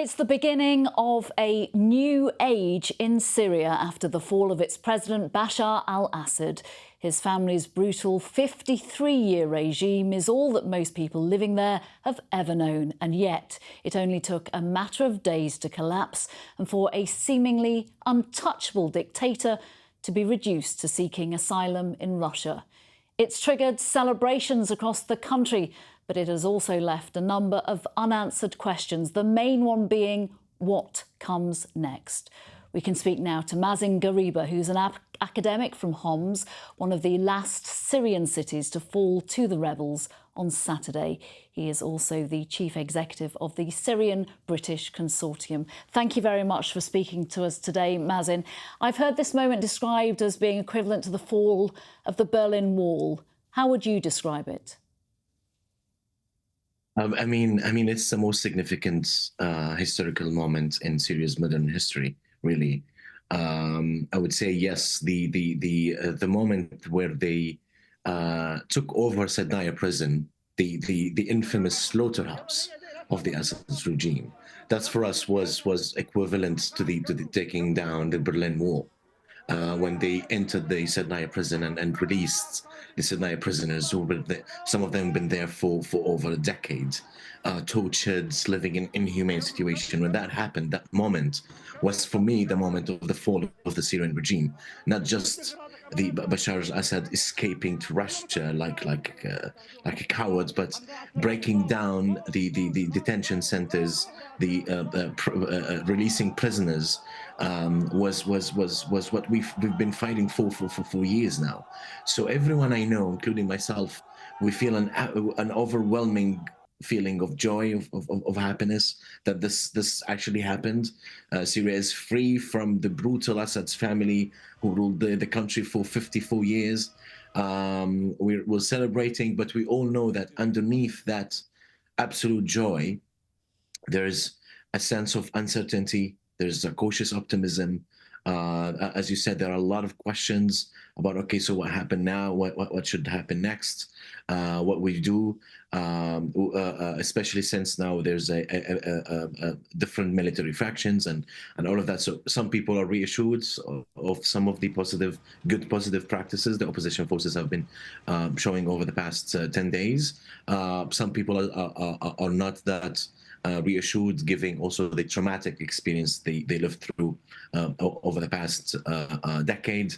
It's the beginning of a new age in Syria after the fall of its president Bashar al-Assad. His family's brutal 53-year regime is all that most people living there have ever known. And yet it only took a matter of days to collapse and for a seemingly untouchable dictator to be reduced to seeking asylum in Russia. It's triggered celebrations across the country, but it has also left a number of unanswered questions, the main one being what comes next. We can speak now to Mazen Gharibah, who's an academic from Homs, one of the last Syrian cities to fall to the rebels on Saturday. He is also the chief executive of the Syrian British Consortium. Thank you very much for speaking to us today, Mazen. I've heard this moment described as being equivalent to the fall of the Berlin Wall. How would you describe it? I mean, it's the most significant historical moment in Syria's modern history, really. I would say yes. The moment where they took over Sednaya prison, the infamous slaughterhouse of the Assad regime. That for us was equivalent to the taking down the Berlin Wall. When they entered the Sednaya prison and released the Sednaya prisoners, who were some of them been there for over a decade, tortured, living in inhumane situation. When that happened, that moment was for me the moment of the fall of the Syrian regime, not just the Bashar al-Assad escaping to Russia like a coward, but breaking down the detention centers, releasing prisoners. Was what we've been fighting for years now. So everyone I know, including myself, we feel an overwhelming feeling of joy, of happiness that this actually happened. Syria is free from the brutal Assad's family who ruled the country for 54 years. We're celebrating, but we all know that underneath that absolute joy, there's a sense of uncertainty. There's a cautious optimism. As you said, there are a lot of questions about, okay, so what happened now? What should happen next? What we do, especially since now there's a different military factions and all of that. So some people are reassured of some of the good positive practices the opposition forces have been showing over the past 10 days. Some people are not that reassured, giving also the traumatic experience they lived through over the past decade.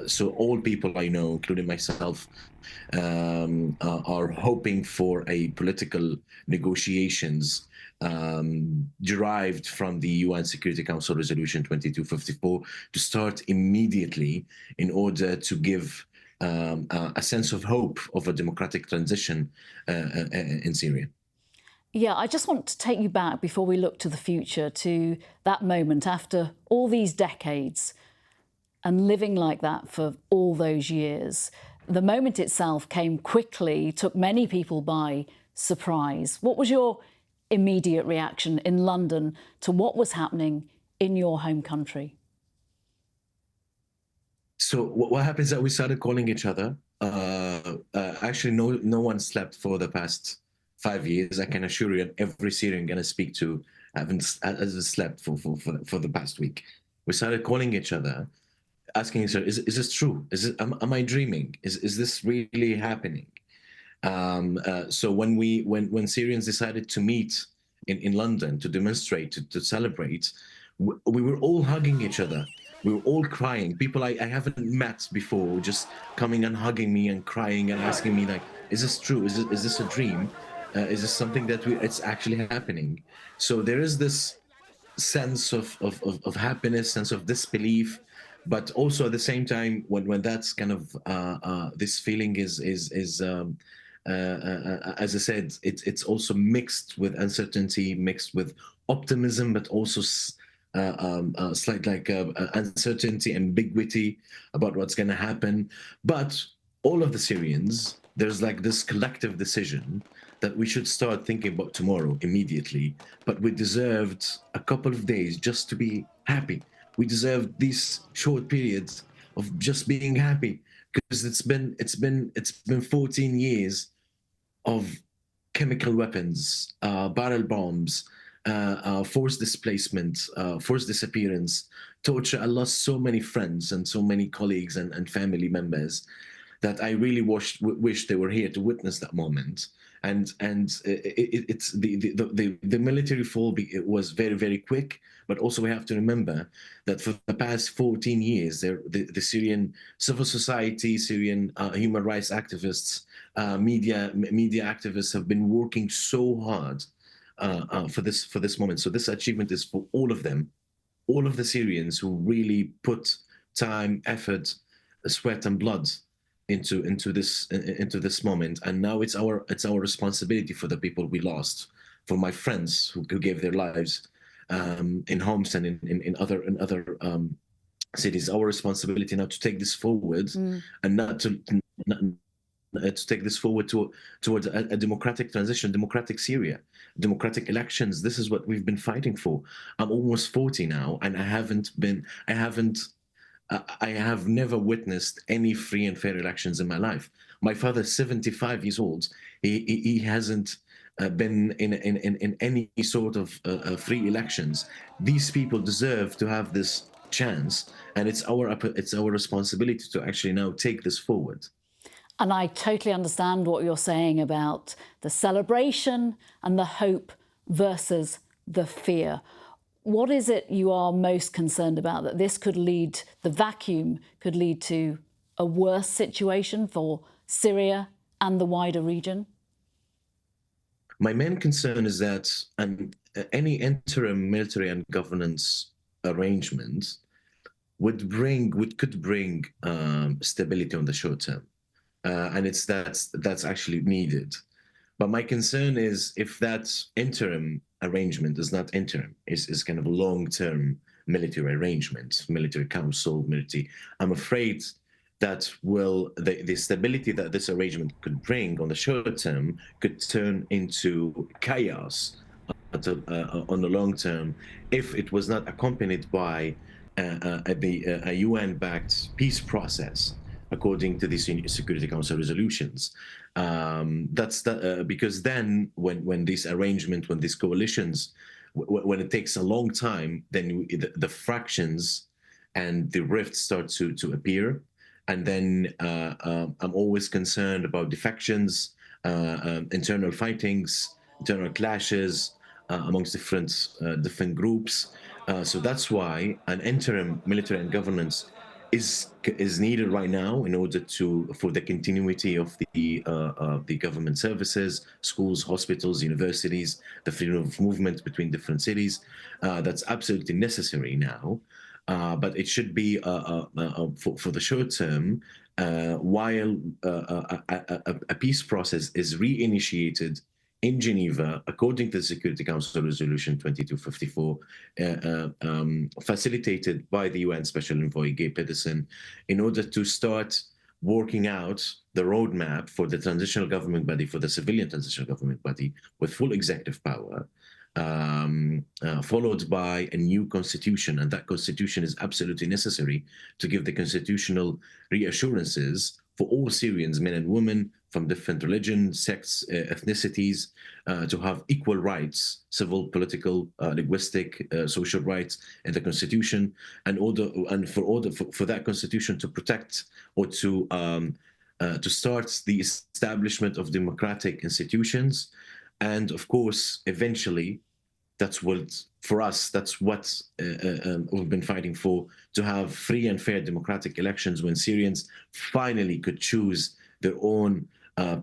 So all people I know, including myself, are hoping for a political negotiations derived from the UN Security Council Resolution 2254 to start immediately in order to give a sense of hope of a democratic transition in Syria. Yeah, I just want to take you back before we look to the future to that moment after all these decades and living like that for all those years. The moment itself came quickly, took many people by surprise. What was your immediate reaction in London to what was happening in your home country? So what happens is that we started calling each other. Actually, no one slept for the past 5 years. I can assure you, every Syrian going to speak to hasn't slept for the past week. We started calling each other, asking each other, is this true? Am I dreaming? Is this really happening? So when Syrians decided to meet in London to demonstrate, to celebrate, we were all hugging each other. We were all crying. People I haven't met before just coming and hugging me and crying and asking me, like, is this true? Is this a dream? Is this something that it's actually happening? So there is this sense of happiness, sense of disbelief, but also at the same time, when that's kind of this feeling is as I said, it's also mixed with uncertainty, mixed with optimism, but also slight like uncertainty, ambiguity about what's going to happen. But all of the Syrians, there's like this collective decision that we should start thinking about tomorrow immediately, but we deserved a couple of days just to be happy. We deserved these short periods of just being happy, because it's been 14 years of chemical weapons, barrel bombs, forced displacement, forced disappearance, torture. I lost so many friends and so many colleagues and family members that I really wish they were here to witness that moment. And it's the military fall. It was very, very quick, but also we have to remember that for the past 14 years, the Syrian civil society, Syrian human rights activists, media activists have been working so hard for this moment. So this achievement is for all of them, all of the Syrians who really put time, effort, sweat, and blood into this moment. And now it's our responsibility for the people we lost, for my friends who gave their lives in Homs and in other cities. Our responsibility now to take this forward and not to take this forward towards a democratic transition, democratic Syria, democratic elections. This is what we've been fighting for. I'm almost 40 now, and I have never witnessed any free and fair elections in my life. My father's 75 years old. He hasn't been in any sort of free elections. These people deserve to have this chance, and it's our responsibility to actually now take this forward. And I totally understand what you're saying about the celebration and the hope versus the fear. What is it you are most concerned about, that this could lead, the vacuum could lead to a worse situation for Syria and the wider region? My main concern is that any interim military and governance arrangement could bring stability on the short term. And that's actually needed. But my concern is if that interim arrangement is not interim, is kind of a long-term military arrangement, military council, military. I'm afraid that the stability that this arrangement could bring on the short term could turn into chaos on the long term if it was not accompanied by a UN-backed peace process according to the Security Council resolutions. Because then when these arrangements, when these coalitions, when it takes a long time, then the fractions and the rifts start to appear. And then I'm always concerned about defections, internal fightings, internal clashes amongst different groups. So that's why an interim military and governance is needed right now in order for the continuity of the government services, schools, hospitals, universities, the freedom of movement between different cities. That's absolutely necessary now. But it should be for the short term, while a peace process is reinitiated in Geneva, according to the Security Council Resolution 2254, facilitated by the UN Special Envoy Gay Pedersen, in order to start working out the roadmap for the transitional government body, for the civilian transitional government body, with full executive power, followed by a new constitution. And that constitution is absolutely necessary to give the constitutional reassurances for all Syrians, men and women, from different religions, sects, ethnicities, to have equal rights, civil, political, linguistic, social rights in the constitution, for that constitution to protect or to start the establishment of democratic institutions. And of course, eventually, that's what we've been fighting for, to have free and fair democratic elections when Syrians finally could choose their own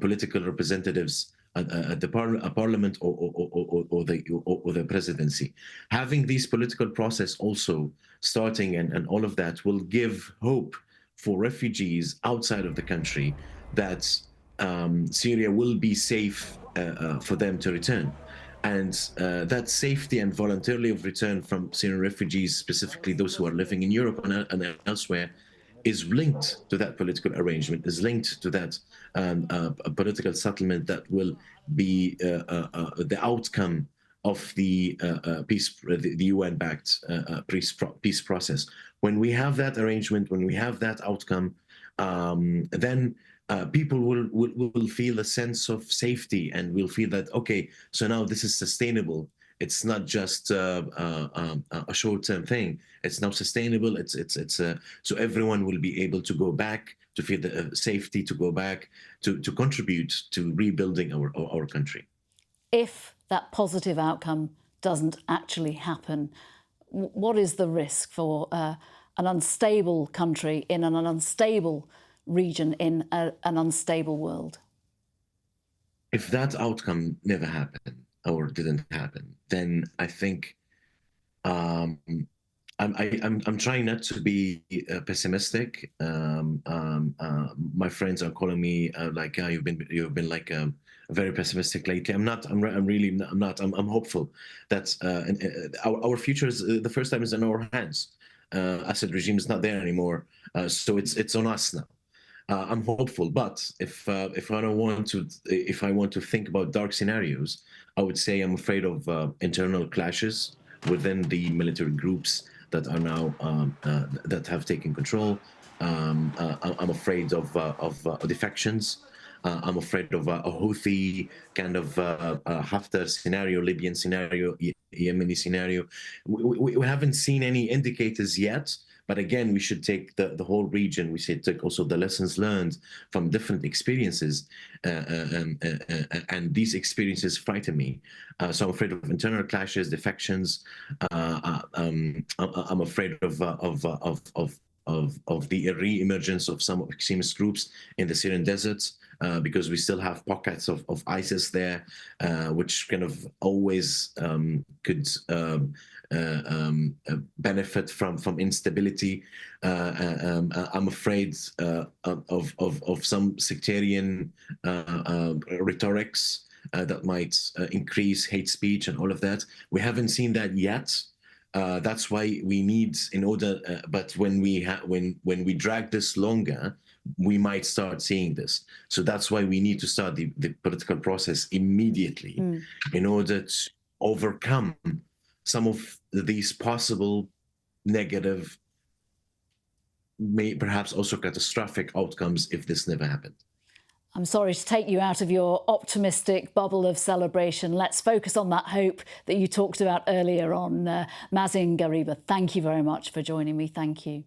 political representatives at the parliament or the presidency. Having this political process also starting and all of that will give hope for refugees outside of the country that Syria will be safe for them to return. And that safety and voluntarily of return from Syrian refugees, specifically those who are living in Europe and elsewhere, is linked to that political arrangement, is linked to that political settlement that will be the outcome of the UN-backed peace process. When we have that arrangement, when we have that outcome, then people will feel a sense of safety and will feel that, okay, so now this is sustainable It's not just a short-term thing. It's now sustainable. So everyone will be able to go back, to feel the safety, to go back, to contribute to rebuilding our country. If that positive outcome doesn't actually happen, what is the risk for an unstable country in an unstable region in an unstable world? If that outcome never happened or didn't happen, then I think um, I'm trying not to be pessimistic. My friends are calling me like, you've been like very pessimistic lately. I'm not. I'm really not. I'm hopeful that our future is the first time is in our hands. Assad regime is not there anymore, so it's on us now. I'm hopeful, but if I want to think about dark scenarios, I would say I'm afraid of internal clashes within the military groups that are now that have taken control. I'm afraid of defections. I'm afraid of a Houthi kind of Haftar scenario, Libyan scenario, Yemeni scenario. We haven't seen any indicators yet. But again, we should take the whole region. We should take also the lessons learned from different experiences, and these experiences frighten me. So I'm afraid of internal clashes, defections. I'm afraid of the re-emergence of some extremist groups in the Syrian deserts, because we still have pockets of ISIS there, which kind of always could benefit from instability. I'm afraid of some sectarian rhetorics that might increase hate speech and all of that. We haven't seen that yet. That's why we need, in order. But when we drag this longer, we might start seeing this. So that's why we need to start the political process immediately, in order to overcome some of these possible negative, perhaps also catastrophic outcomes if this never happened. I'm sorry to take you out of your optimistic bubble of celebration. Let's focus on that hope that you talked about earlier on. Mazen Gharibah, thank you very much for joining me. Thank you.